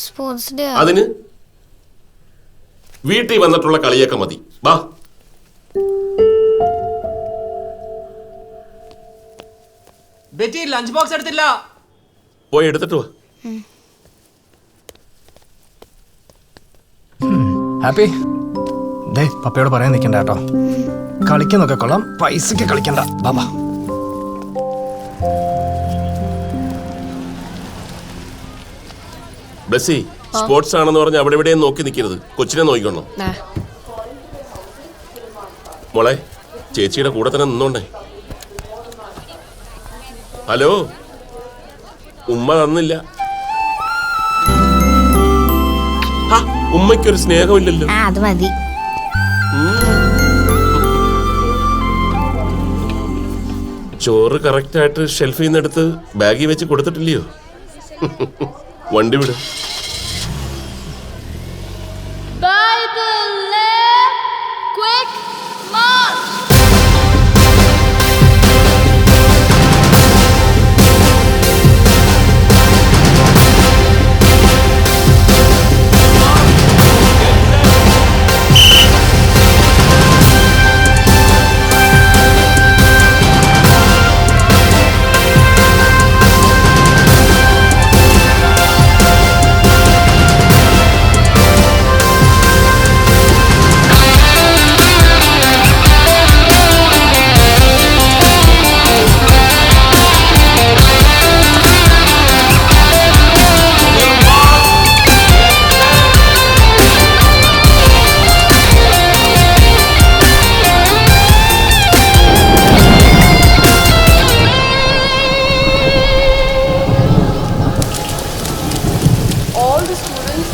Sports day. അതിന് വീട്ടിൽ വന്നിട്ടുള്ള കളിയൊക്കെ മതി. വാ. ബെറ്റി ലഞ്ച് ബോക്സ് എടുത്തില്ല. പോയി എടുത്തിട്ട് വാ. ഹാപ്പി ദേ പപ്പയോട് പറയാൻ നിൽക്കണ്ട കേട്ടോ. കളിക്കുന്നൊക്കെ കൊള്ളാം, പൈസക്ക് കളിക്കണ്ട. ബാബാ ബ്ലസ്സി, സ്പോർട്സ് ആണെന്ന് പറഞ്ഞ് അവിടെ എവിടെയും നോക്കി നിൽക്കരുത്. കൊച്ചിനെ നോക്കിക്കൊള്ളണം. മോളെ, ചേച്ചിയുടെ കൂടെ തന്നെ നിന്നോണ്ടേ. ഹലോ, ഉമ്മ തന്നില്ല. ഉമ്മയ്ക്കൊരു സ്നേഹമില്ലല്ലോ. അത് മതി. ചോറ് കറക്റ്റ് ആയിട്ട് ഷെൽഫിൽ നിന്ന് എടുത്ത് ബാഗിൽ വെച്ച് കൊടുത്തിട്ടില്ലയോ? വണ്ടി വിടും.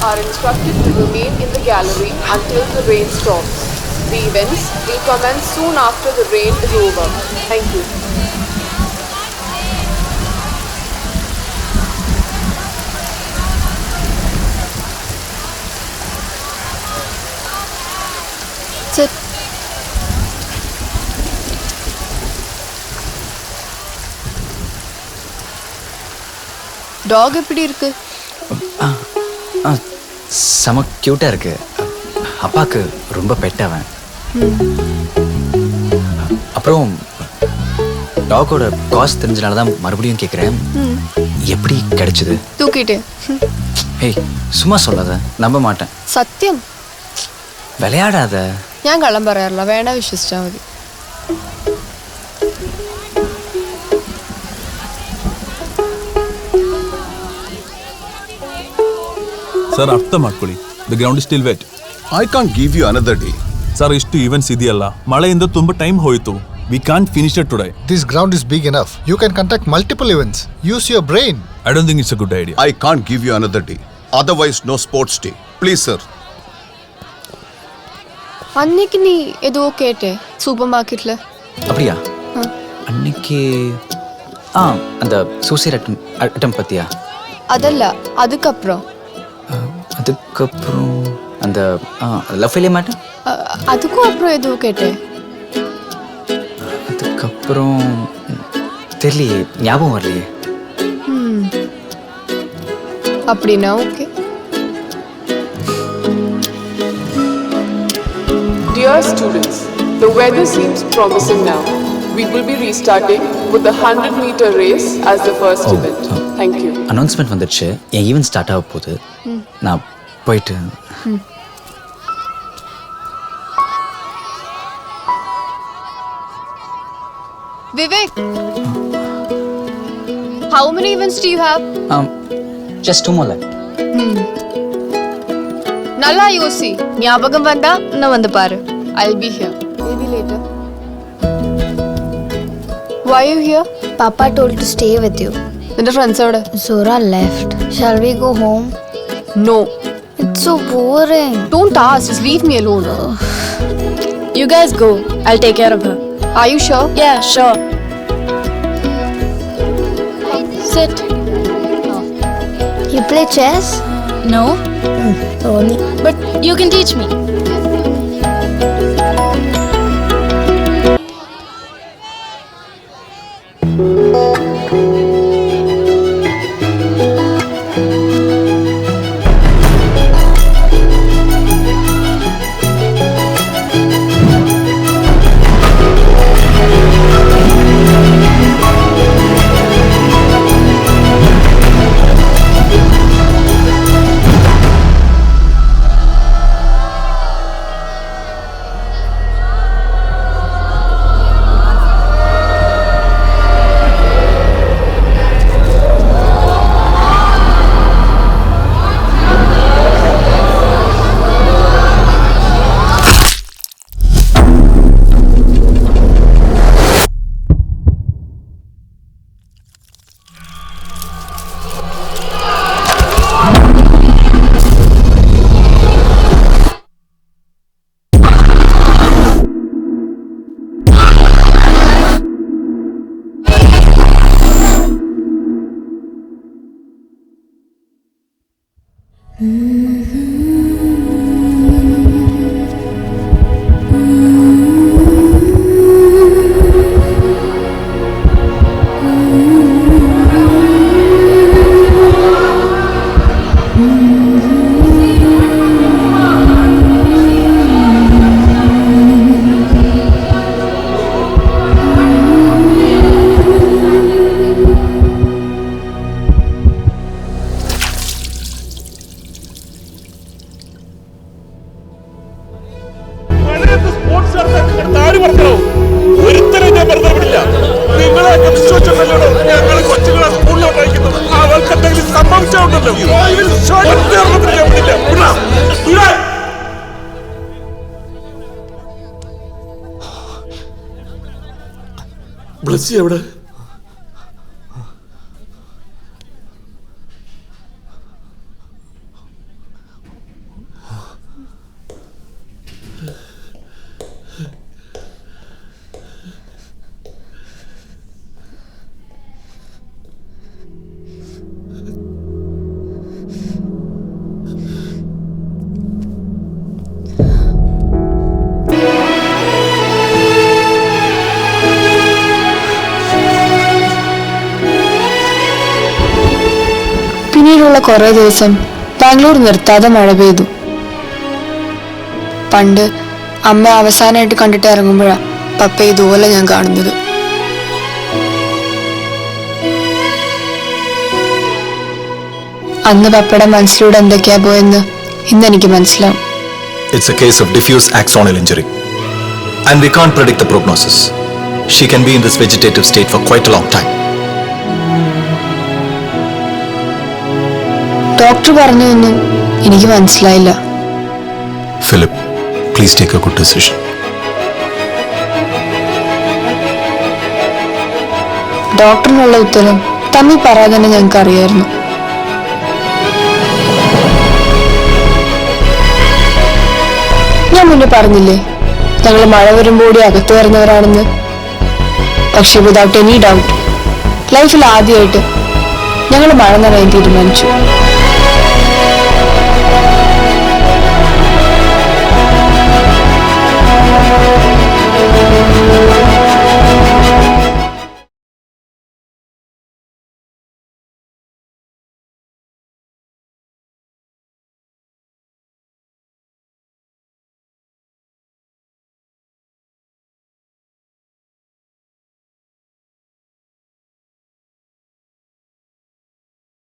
Are instructed to remain in the gallery until the rain stops. The events will commence soon after the rain is over. Thank you. Sit. Dog எப்படி இருக்கு? செம க்யூட்டாக இருக்கு. அப்பாவுக்கு ரொம்ப பெட்டவன். அப்புறம் டாகோட காஸ்ட் தெரிஞ்சனால தான் மறுபடியும் கேட்குறேன். எப்படி கிடைச்சது? தூக்கிட்டு. ஏய் சும்மா சொல்லாத, நம்ப மாட்டேன். സത്യം. விளையாடாத. ഞാൻ കള്ളം പറയാറില്ല, വേണ വിശ്വസിച്ചാൽ മതി. Sir, ಅರ್ಥ ಮಾಡ್ಕೊಳ್ಳಿ. The ground is still wet. I can't give you another day. Sir, ಇಷ್ಟು ಈವೆಂಟ್ಸ್ ಇದೆಯಲ್ಲ, ಮಳೆಯಿಂದ ತುಂಬಾ ಟೈಮ್ ಹೋಯಿತು. We can't finish it today. This ground is big enough. You can conduct multiple events. Use your brain. I don't think it's a good idea. I can't give you another day. Otherwise, no sports day. Please, sir. அன்னைக்கு நீ ஏதோ கேட்டே super மார்க்கெட்ல. அப்படியா? அன்னைக்கு அந்த suicide அட்டம் பத்தியா? அதல்ல, அதுக்கப்புறம் அந்த லவ் ஃபெயிலியர் மேட்டர். அதுக்கும் அப்புறம் ஏதோ கேட்டே. அதுக்கப்புறம் தெரியலையே, ஞாபகம் வரலையே. அப்படின்னா okay. Dear students, the weather seems promising now. We will be restarting with the 100-meter race as the first event. Thank you. Announcement வந்துடுச்சு. என் ஈவென்ட் ஸ்டார்ட் ஆக போகுது. நான் போயிட்டு. Vivek, how many events do you have? Just 2 more left. நல்லா யோசி, ஞாபகம் வந்தா நான் வந்து பாரு. I'll be here. Maybe later. Why are you here? Papa told to stay with you. നിന്റെ ഫ്രണ്ട്സ് എവിടെ? Zora left. Shall we go home? No. It's so boring. Don't ask, just leave me alone. You guys go. I'll take care of her. Are you sure? Yeah, sure. Sit. You play chess? No, Only. but you can teach me. Blessy എവിടെ? പിന്നീടുള്ള കുറേ ദിവസം ബാംഗ്ലൂർ നിർത്താതെ മഴ പെയ്തു. പണ്ട് അമ്മ അവസാനമായിട്ട് കണ്ടിട്ട് ഇറങ്ങുമ്പോഴാണ് പപ്പ ഇതുപോലെ ഞാൻ കാണുന്നത്. അന്ന് പപ്പയുടെ മനസ്സിലൂടെ എന്തൊക്കെയാ പോയെന്ന് ഇന്നെനിക്ക് മനസ്സിലാവും. It's a case of diffuse axonal injury. And we can't predict the prognosis. She can be in this vegetative state for quite a long time. Doctor പറഞ്ഞൊന്നും എനിക്ക് മനസ്സിലായില്ല. Philip, please take a good decision. ഡോക്ടറിനുള്ള ഉത്തരം തമ്മി പറയാതെ തന്നെ ഞങ്ങൾക്ക് അറിയായിരുന്നു. ഞാൻ മുന്നേ പറഞ്ഞില്ലേ ഞങ്ങൾ മഴ വരുമ്പോടി അകത്ത് വരുന്നവരാണെന്ന്. പക്ഷെ വിതൗട്ട് എനി ഡൗട്ട് ലൈഫിൽ ആദ്യമായിട്ട് ഞങ്ങൾ മഴ നനയാൻ തീരുമാനിച്ചു.